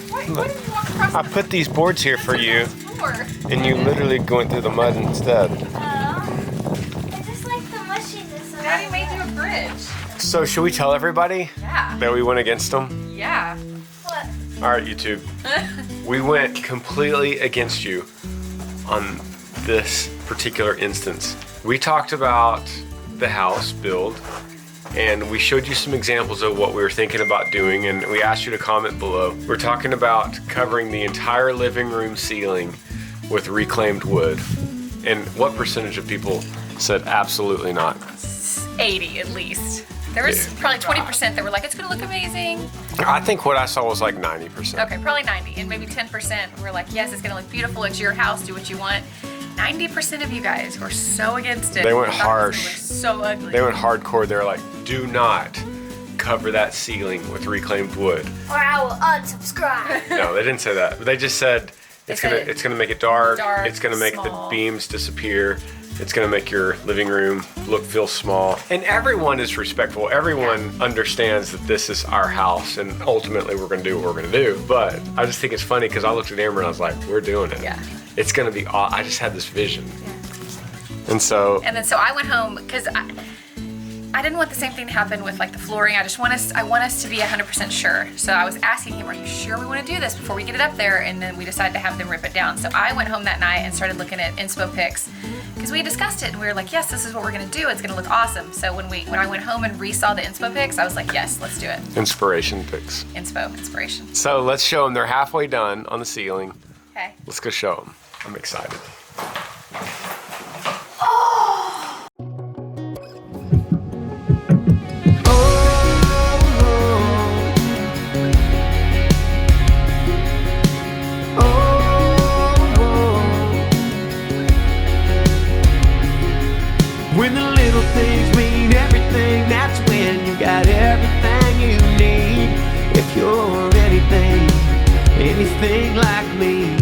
What did you walk across? I put these boards here for you, and you literally went through the mud instead. I just like the mushiness of Daddy made you a bridge. So should we tell everybody that we went against them? Yeah. What? All right, YouTube. We went completely against you on this particular instance. We talked about the house build, and we showed you some examples of what we were thinking about doing, and we asked you to comment below. We're talking about covering the entire living room ceiling with reclaimed wood. And what percentage of people said absolutely not? 80 at least. There was probably 20% that were like, it's gonna look amazing. I think what I saw was like 90%. Okay, probably 90, and maybe 10% were like, yes, it's gonna look beautiful, it's your house, do what you want. 90% of you guys were so against it. They went Thought it harsh. was so ugly. They went hardcore. They were like, do not cover that ceiling with reclaimed wood. Or I will unsubscribe. No, they didn't say that. They just said it's gonna make it dark. It's gonna make small. the beams disappear. It's gonna make your living room feel small. And everyone is respectful. Everyone understands that this is our house, and ultimately we're gonna do what we're gonna do. But I just think it's funny because I looked at Amber and I was like, we're doing it. Yeah. It's gonna be. I just had this vision. Yeah. And so. And then so I went home because I didn't want the same thing to happen with like the flooring. I want us to be 100% sure. So I was asking him, are you sure we want to do this before we get it up there? And then we decided to have them rip it down. So I went home that night and started looking at inspo pics because we discussed it and we were like, yes, this is what we're gonna do. It's gonna look awesome. So when I went home and re-saw the inspo pics, I was like, yes, let's do it. Inspiration pics. Inspiration. So let's show them. They're halfway done on the ceiling. Okay. Let's go show them. I'm excited. When the little things mean everything, that's when you got everything you need. If you're anything like me.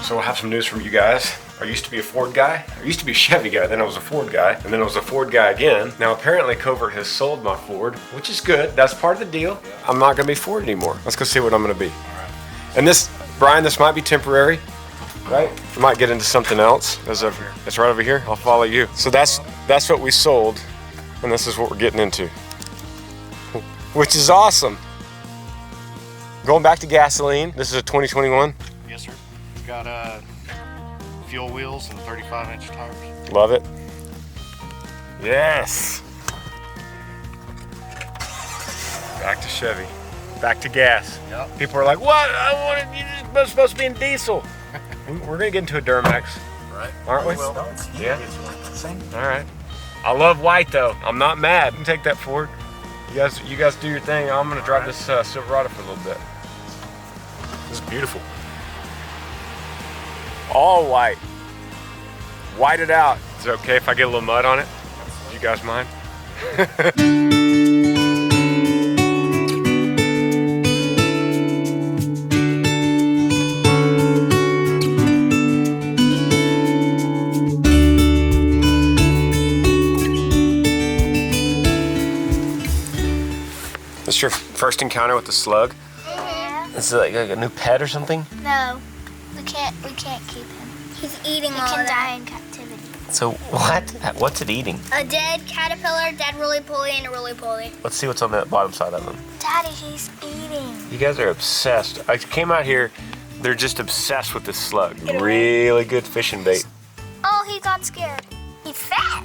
So I have some news from you guys. I used to be a Ford guy. I used to be a Chevy guy, then I was a Ford guy, and then I was a Ford guy again. Now apparently Covert has sold my Ford, which is good. That's part of the deal. I'm not gonna be Ford anymore. Let's go see what I'm gonna be. And this, Brian, this might be temporary, right? We might get into something else. It's right over here. I'll follow you. So that's what we sold, and this is what we're getting into, which is awesome. Going back to gasoline. This is a 2021. Yes, sir. Got fuel wheels and 35-inch tires. Love it. Yes. Back to Chevy. Back to gas. Yep. People are like, what? You're supposed to be in diesel. We're gonna get into a Duramax, Right. aren't we? Well, Yeah. it's the same. All right. I love white though. I'm not mad. You can take that Ford. You guys do your thing. I'm gonna drive this Silverado for a little bit. This is beautiful. All white. White it out. Is it okay if I get a little mud on it? Do you guys mind? This your first encounter with the slug? Yeah. Is it like a new pet or something? No, we can't keep him. He's eating all that. He can die in captivity. So what? What's it eating? A dead caterpillar, dead roly-poly, and a roly-poly. Let's see what's on the bottom side of them. Daddy, he's eating. You guys are obsessed. I came out here, they're just obsessed with this slug. Get away. Really good fishing bait. Oh, he got scared. He's fat.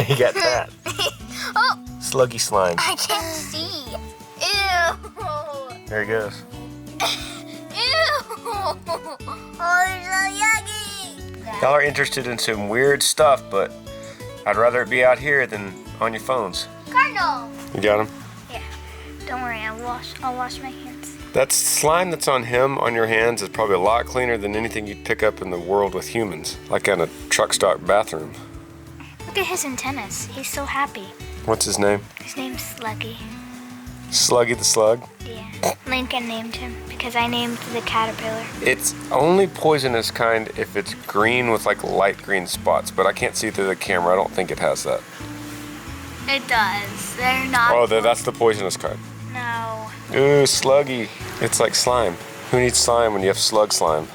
You got that. Oh, Sluggy slime. I can't see. Ew. There he goes. Ew. Oh, he's so yucky. Y'all are interested in some weird stuff, but I'd rather it be out here than on your phones. Cardinal. You got him? Yeah. Don't worry, I'll wash my hands. That slime that's on him, on your hands, is probably a lot cleaner than anything you'd pick up in the world with humans, like in a truck stop bathroom. Look at his antennas. He's so happy. What's his name? His name's Sluggy. Sluggy the Slug? Yeah. Lincoln named him because I named the caterpillar. It's only poisonous kind if it's green with like light green spots, but I can't see through the camera. I don't think it has that. It does. They're not. Oh, that's the poisonous kind. No. Ooh, sluggy. It's like slime. Who needs slime when you have slug slime?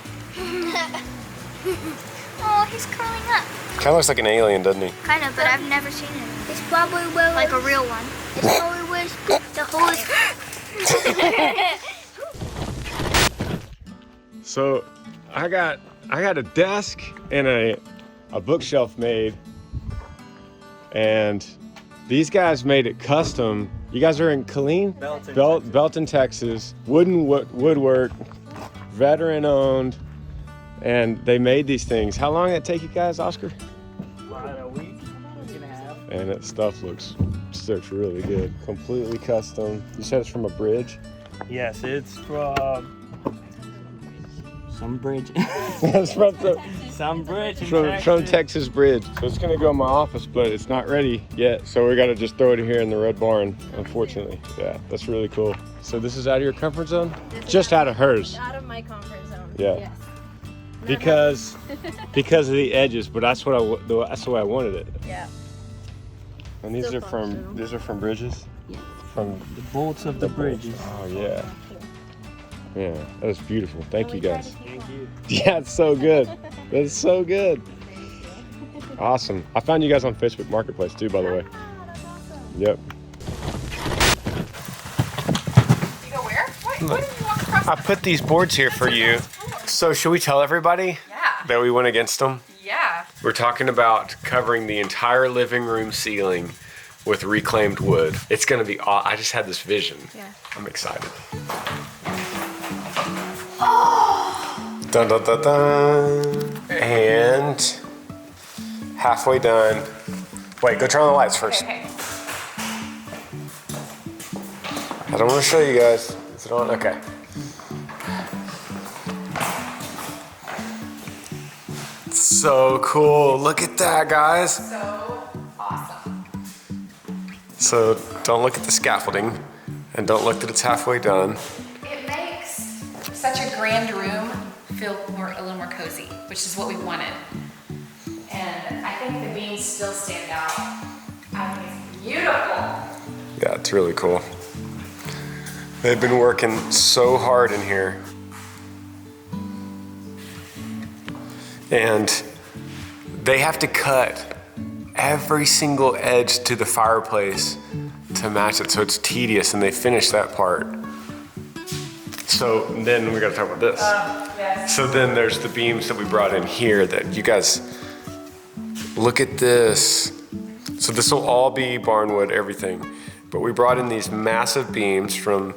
Oh, he's curling up. Kind of looks like an alien, doesn't he? Kind of, but I've never seen it. It's probably where like a real one. It's probably where the hole is. So I got a desk and a bookshelf made, and these guys made it custom. You guys are in Killeen? Belton, Texas. Wooden woodwork, veteran owned, and they made these things. How long did it take you guys, Oscar? About a week and a half. And that stuff looks really good. Completely custom. You said it's from a bridge? Yes, it's from some bridge. It's from Some bridge in from Texas Bridge. So it's gonna go in my office, but it's not ready yet. So we gotta just throw it here in the red barn, unfortunately. Yeah, that's really cool. So this is out of your comfort zone? Just out of hers. Out of my comfort zone. Yeah. Yes. Because of the edges, but that's the way I wanted it. Yeah. And these Still are from functional. bridges? Yes. From the bolts of the bridges. Oh yeah. Yeah, that is beautiful. Thank you guys. Thank you. Yeah, it's so good. That's so good. Awesome. I found you guys on Facebook Marketplace too, by the way. That's awesome. Yep. You go where? What did you walk across? I put these boards here for you. So should we tell everybody that we went against them? Yeah. We're talking about covering the entire living room ceiling with reclaimed wood. It's gonna be, I just had this vision. Yeah. I'm excited. Dun dun dun dun. And halfway done. Wait, go turn on the lights first. Okay. I don't want to show you guys. Is it on? Okay. So cool. Look at that, guys. So awesome. So don't look at the scaffolding and don't look that it's halfway done. It makes such a grand room feel a little more cozy, which is what we wanted. And I think the beams still stand out. I think it's beautiful. Yeah, it's really cool. They've been working so hard in here. And they have to cut every single edge to the fireplace to match it, so it's tedious, and they finish that part. So then we gotta talk about this. Yes. So then there's the beams that we brought in here that you guys, look at this. So this will all be barnwood, everything. But we brought in these massive beams from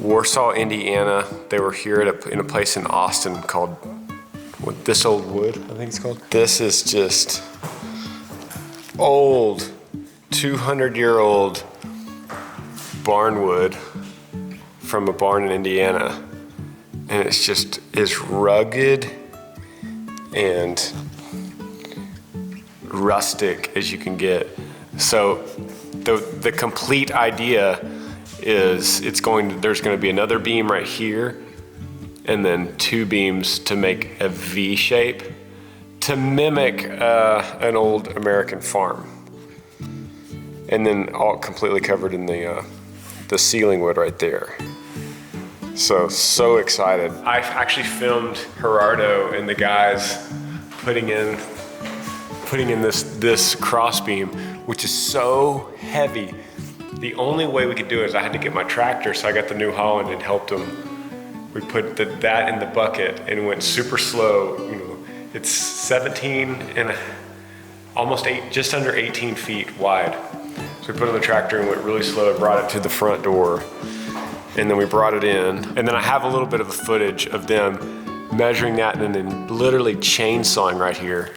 Warsaw, Indiana. They were here in a place in Austin called This Old Wood, I think it's called. This is just old, 200-year-old barnwood from a barn in Indiana. And it's just as rugged and rustic as you can get. So the complete idea is there's going to be another beam right here, and then two beams to make a V shape to mimic an old American farm. And then all completely covered in the ceiling wood right there. So excited. I actually filmed Gerardo and the guys putting in this cross beam, which is so heavy. The only way we could do it is I had to get my tractor, so I got the New Holland and helped them. We put that in the bucket and went super slow. You know, it's 17 and just under 18 feet wide. So we put it in the tractor and went really slow and brought it to the front door. And then we brought it in. And then I have a little bit of a footage of them measuring that and then literally chainsawing right here.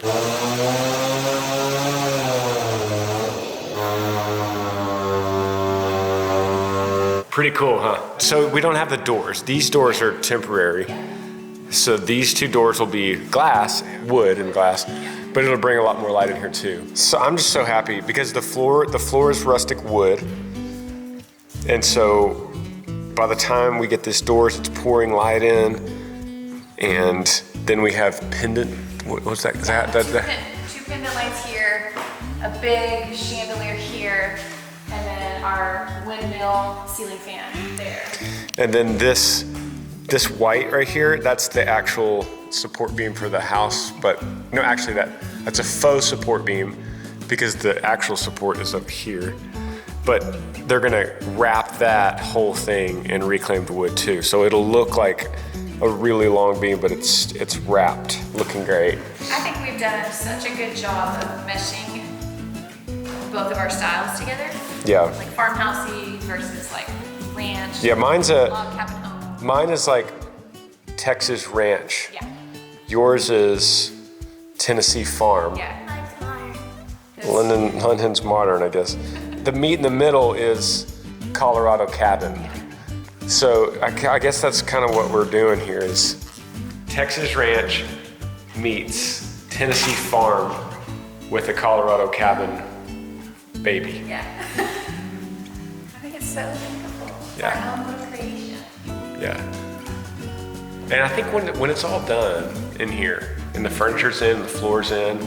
Pretty cool, huh? So we don't have the doors. These doors are temporary. So these two doors will be glass, wood and glass, but it'll bring a lot more light in here too. So I'm just so happy because the floor is rustic wood. And so by the time we get this doors, it's pouring light in, and then we have pendant. What's that? Is that? Two pendant lights here, a big chandelier here, and then our windmill ceiling fan there. And then this white right here, that's the actual support beam for the house. But no, actually that's a faux support beam because the actual support is up here. But they're gonna wrap that whole thing in reclaimed wood too. So it'll look like a really long beam, but it's wrapped, looking great. I think we've done such a good job of meshing both of our styles together. Yeah. Like farmhousey versus like ranch. Yeah, log cabin home. mine is like Texas ranch. Yeah. Yours is Tennessee farm. Yeah. London's modern, I guess. The meat in the middle is Colorado cabin. So I guess that's kind of what we're doing here is Texas ranch meets Tennessee farm with a Colorado cabin baby. Yeah. I think it's so beautiful. Yeah. Our own little creation. Yeah. And I think when it's all done in here, and the furniture's in, the floor's in,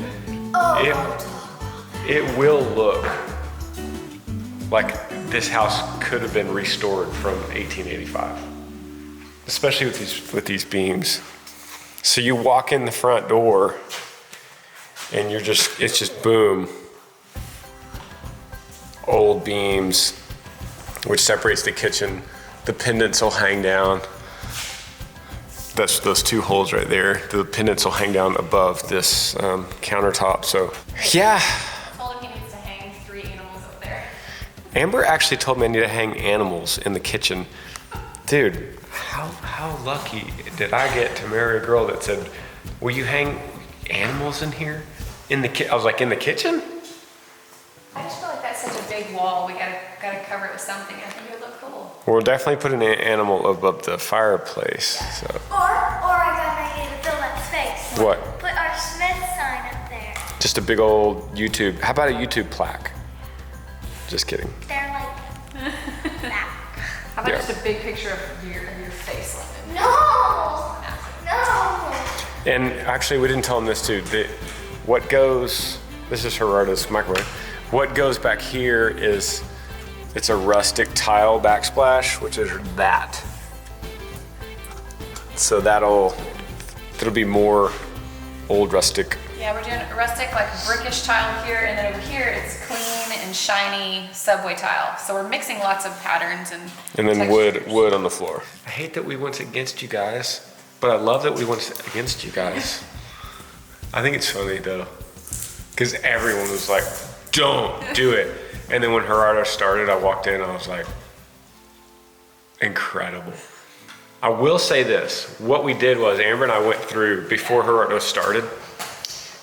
it will look like this house could have been restored from 1885, especially with these beams. So you walk in the front door, and it's just boom, old beams, which separates the kitchen. The pendants will hang down. That's those two holes right there. The pendants will hang down above this countertop. So yeah. I told him he needs to hang 3 animals up there. Amber actually told me I need to hang animals in the kitchen. Dude, how lucky did I get to marry a girl that said, will you hang animals in here? I was like, in the kitchen? I just feel like that's such a big wall. We gotta cover it with something. I think it would look cool. We'll definitely put an animal above the fireplace. So. Or I got an idea to fill up space. What? Put our Smith sign up there. Just a big old YouTube. How about a YouTube plaque? Just kidding. They're like that. How about Yeah. just a big picture of your face? No! And actually, we didn't tell them this too. This is Gerardo's microwave. What goes back here is, it's a rustic tile backsplash, which is that. So it'll be more old rustic. Yeah, we're doing rustic, like brickish tile here, and then over here it's clean and shiny subway tile. So we're mixing lots of patterns and then textures. wood on the floor. I hate that we went against you guys, but I love that we went against you guys. I think it's funny though, because everyone was like, don't do it. And then when Gerardo started, I walked in and I was like, incredible. I will say this, what we did was Amber and I went through before Gerardo started,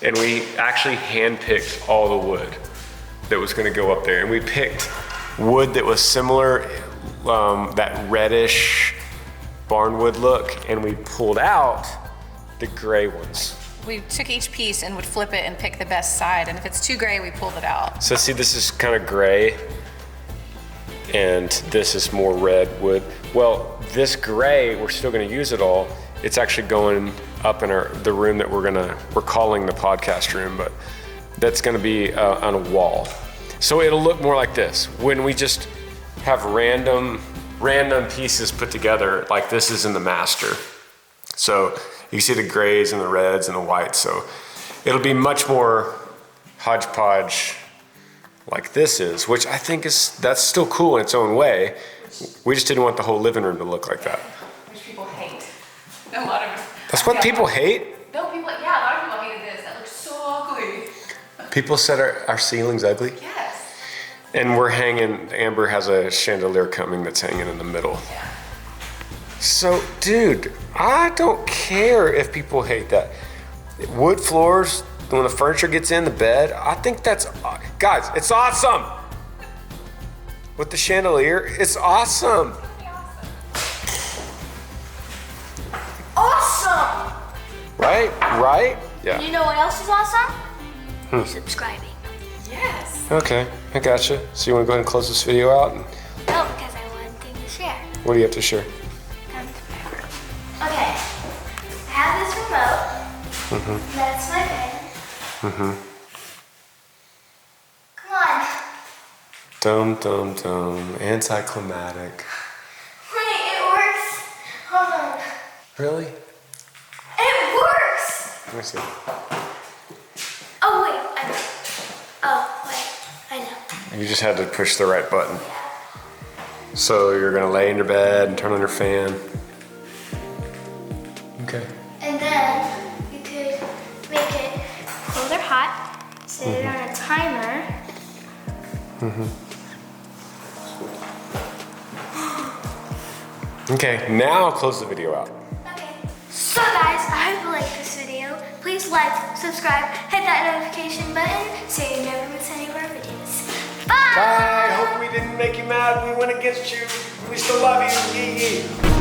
and we actually handpicked all the wood that was gonna go up there. And we picked wood that was similar, that reddish barnwood look, and we pulled out the gray ones. We took each piece and would flip it and pick the best side, and if it's too gray, we pulled it out. So see, this is kind of gray, and this is more red wood. Well, this gray, we're still gonna use it all. It's actually going up in the room that we're calling the podcast room, but that's gonna be on a wall. So it'll look more like this. When we just have random pieces put together, like this is in the master. So you see the grays and the reds and the whites. So it'll be much more hodgepodge like this is, which I think that's still cool in its own way. We just didn't want the whole living room to look like that. Which people hate. A lot of. That's what people hate? No, a lot of people hated this. That looks so ugly. People said our ceiling's ugly? Yes. And Amber has a chandelier coming that's hanging in the middle. Yeah. So, dude, I don't care if people hate that. Wood floors, when the furniture gets in the bed, I think guys, it's awesome. With the chandelier, it's awesome. Awesome! Right? Yeah. You know what else is awesome? Subscribing. Yes. Okay, I gotcha. So you wanna go ahead and close this video out? No, because I What do you have to share? Okay. I have this remote. That's my pen. Come on. Dum dum dum. Anticlimactic. Wait, it works. Hold on. Really? It works. Let me see. Oh wait, I know. Oh wait, I know. You just had to push the right button. So you're gonna lay in your bed and turn on your fan. Okay. And then you could make it cold or hot. Set it on a timer. Okay, now close the video out. Okay. So guys, I hope you liked this video. Please like, subscribe, hit that notification button so you never miss any of our videos. Bye! Bye. Hope we didn't make you mad. We went against you. We still love you. Yee yee.